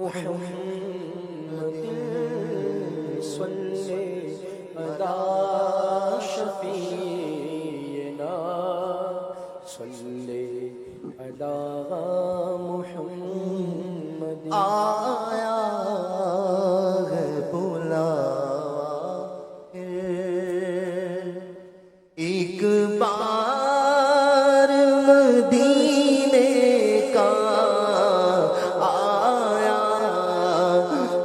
محمد صلی علی شفیعنا صلی علی محمد آیا ہے بلاوا ایک بار مدینے کا آیا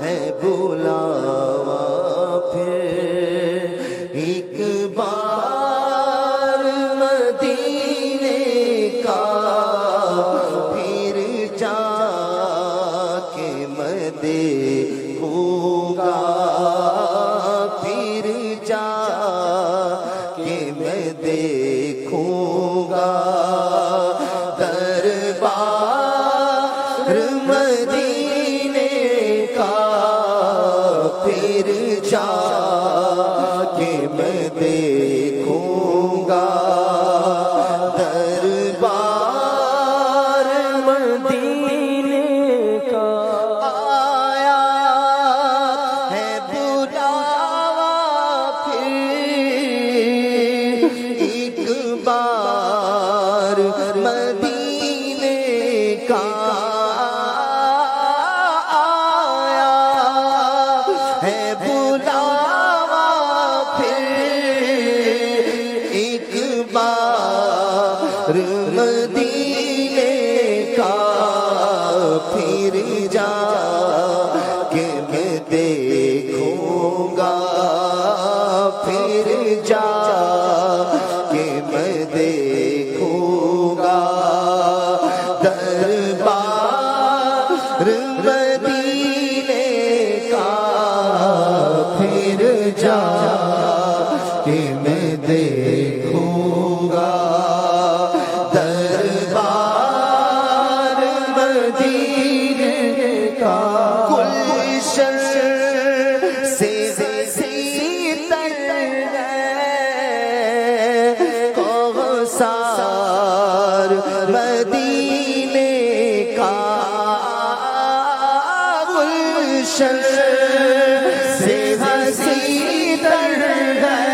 ہے بلاوا پھر ایک بار مدینے کا پھر جا کے میں دیکھوں گا پھر جا کہ میں دیکھوں گا دربار مدینے کا پھر جا کہ میں دیکھوں گا دربار مدینے کا آیا ہے بلاوا پھر ایک بار مدینے کا آیا ہے بلاوا پھر ایک بار مدینے کا پھر جا کہ میں دیکھوں گا پھر جا کہ میں دیکھوں گا دربار مدینے کا پھر جا کہ میں دیکھوں گا دربار مدینے کا گلشن سے سیتر ہے کوثر مدینے کا گلشن سے سیتر ہے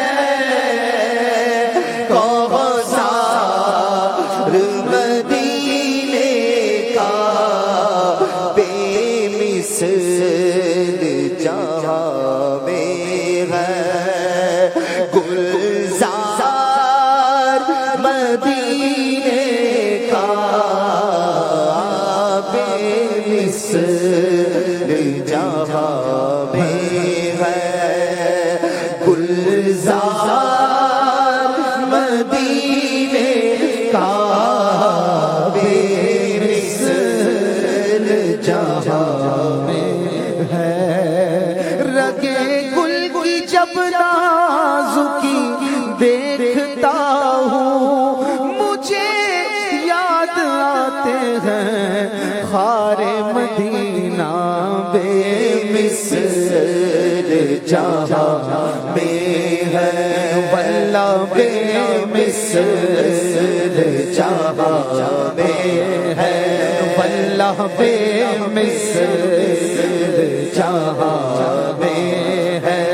کوثر مدینے کا بے مثل جہاں میں ہے گلزار مدینے کا بے مثل جہاں میں ہے گلزار مدینے کا بے مثل جہاں میں ہے رگے گل کی جب نازکی دیکھتا ہوں مجھے یاد آتے ہیں خار مدینہ بے مثل جہاں میں ہے واللہ بے مثل جہاں میں ہے واللہ بے مثل جہاں میں ہے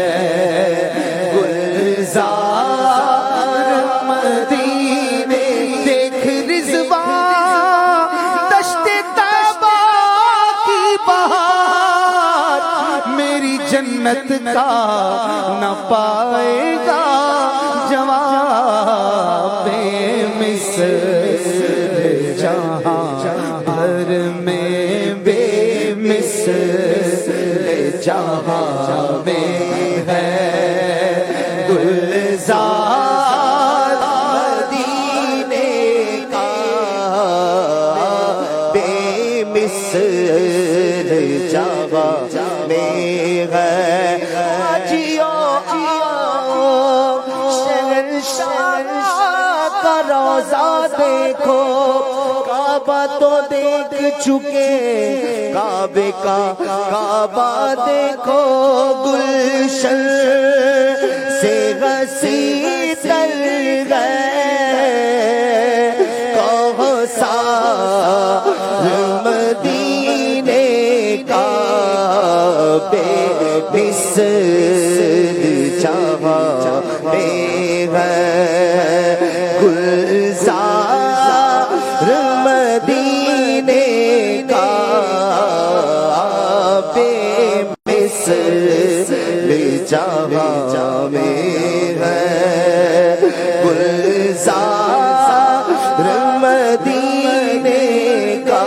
گلزار مدینے دیکھ رضوان دشت طیبہ کی بہار میری جنت کا نہ پائے گا جواب بے مثل جہاں بھر میں بے مثل جہاں میں ہے گلزار مدینے کا بے مثل جہاں میں ہے جیو شہنشاہ کا روضہ دیکھو کعبہ تو دیکھ چکے کعبے کا کعبہ دیکھو گلشن سے وسیع تر گئے کوثر مدینے کا بے مثل جہاں میں ہے گلزار مدینے کا بے مثل جہاں میں ہے گلزار مدینے کا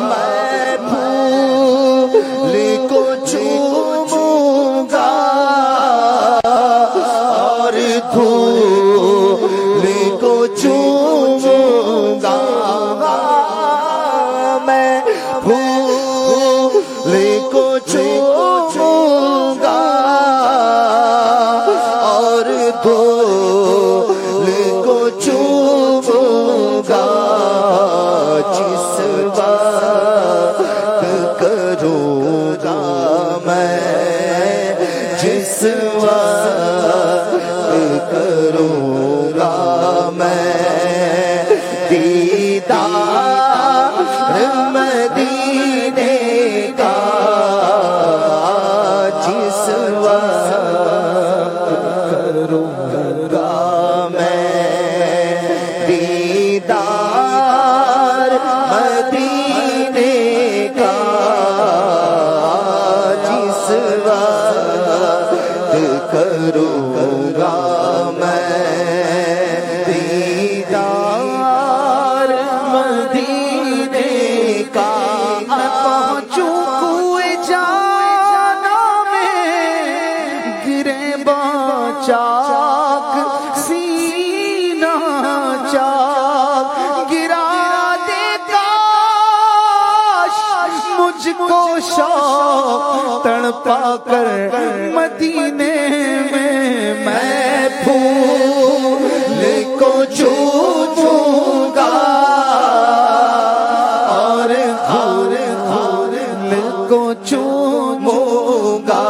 میں پھول کو چوموں گا اور دھول کو چوموں گا میں پھول کو چوموں گا اور دھول کو چوموں گا جس وقت کروں گا میں جس وقت کروں گا میں دیدار مدینے کا جس وقت کروں گا میں دیدار مدینے کا جس وقت کروں گا میں دیدار مدینے کا پہنچوں کوئے جانا میں گرے چاک سینہ چاک گرا دے کاش مجھ کو شوق تڑپا کر مدینے میں پھول کو چوموں گا اور پھول کو چوموں گا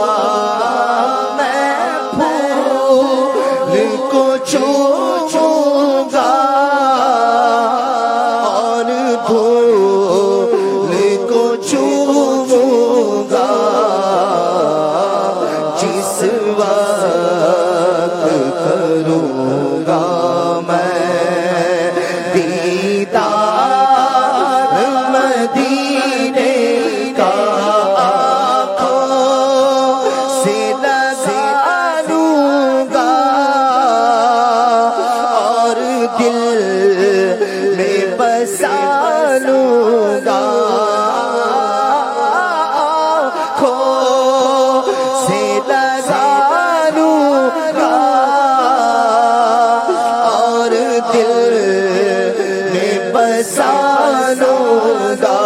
میں پھول کو چوموں گا اور پھول کو چوموں گا جس وقت کروں گا میں دیدار مدینے کا آنکھوں سے لگا لوں گا اور دل میں بسا لوں گا آنکھوں سے لگا لوں گا اور دل میں بسا لوں گا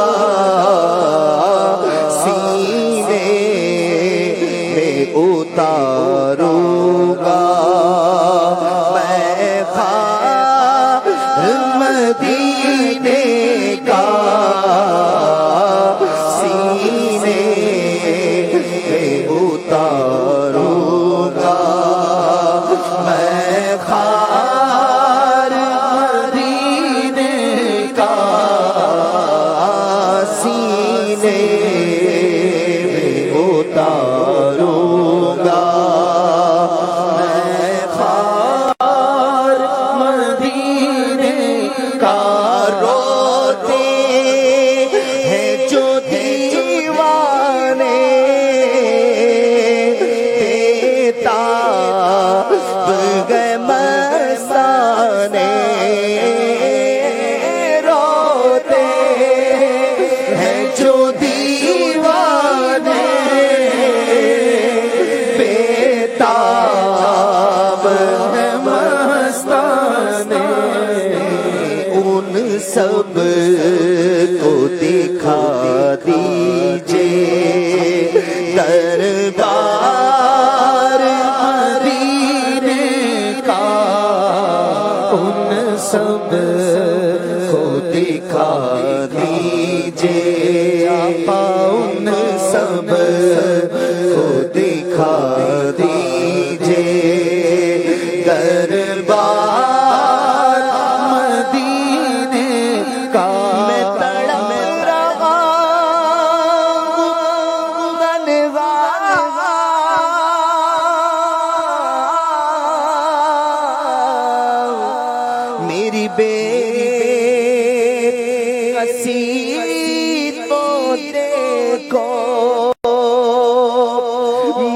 سینے میں اتاروں گا میں خار مدینے کا سینے میں اتاروں گا میں خار مدینے کا سینے میں اتاروں گا میں خار مدینے کا روتے ہیں جو دیوانے تاب گئے مستانے روتے ہیں جو دیوانے بیتاب ہیں مستانے ان سب کو دکھا دیجئے دربار مدینے کا ان سب کو دکھا دیجئے ان سب کو دکھا دیجئے دربار مدینے کا میں تڑپ رہا ہوں مسیح کو دیکھو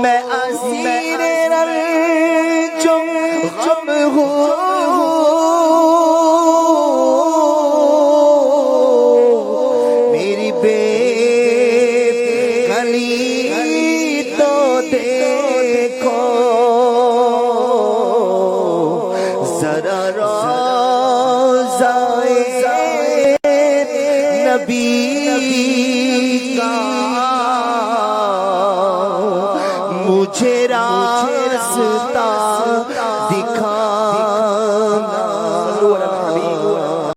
میں اسیر رنج و غم ہوں میری بے کلی تو دیکھو ذرا روضائے نبی کا مجھے راستہ